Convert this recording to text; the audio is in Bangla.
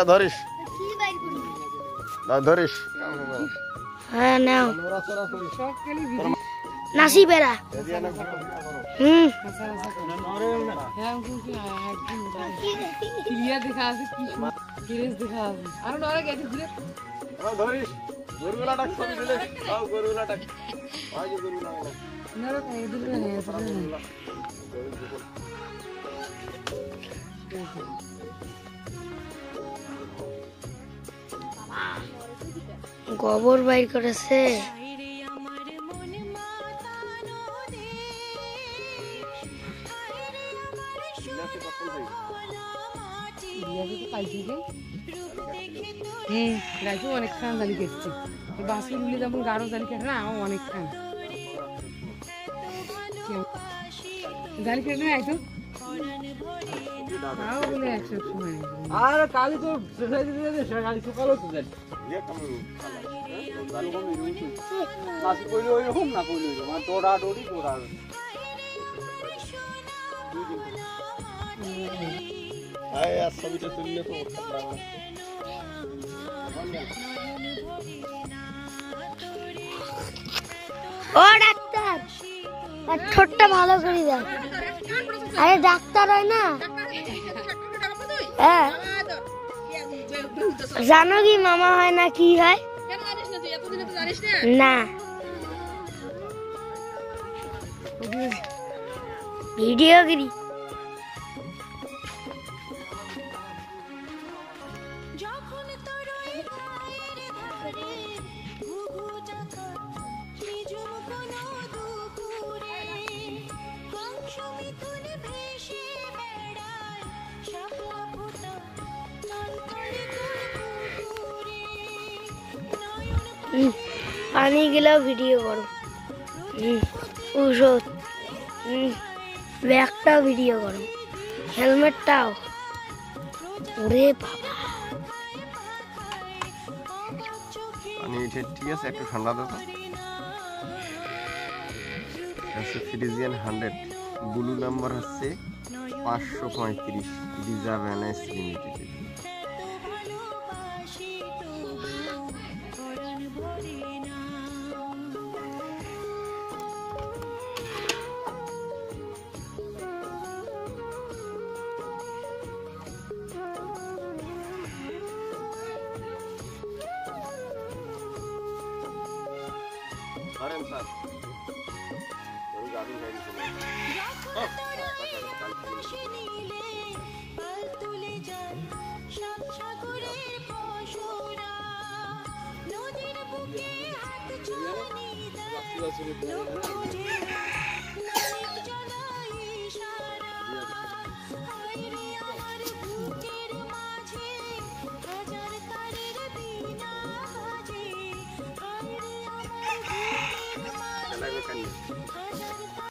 ধরিস ধরিস হ্যাঁ নাও নাসি বেড়া ধরিস গরুগুলা ডাক ছবি দিলে গরুগুলা ডাক গোবর বাইর করেছে অনেকখান জালি কেটছে বাসি উলি যেমন গাঢ় জালি কেটে না আমার অনেকখান জালি কেটে না একটু বলে একশো সময় আর কালি তো কালি সকালও তো যাই মাসি কইলে ওই রকম না কইলে ওই রকম তোড়া ডোরি তোড়া ছবিটা তুললে তো ও ডাক্তার ঠোঁটটা ভালো করে দাও আরে ডাক্তার হয় না হ্যাঁ জানো কি মামা হয় না কি হয় না ভিডিওগিরি পানি গেলেও ভিডিও করো ঔষধ ব্যাগটাও ভিডিও করো হেলমেটটাও ওরে বাবা পানি ঠিক আছে একটু ঠান্ডা দাও তো ফ্রিজিয়ান 100 ব্লু নাম্বার হচ্ছে 535 ভিজা ভ্যানাইস limited Karen sir. Baru garing dari sini. Oh.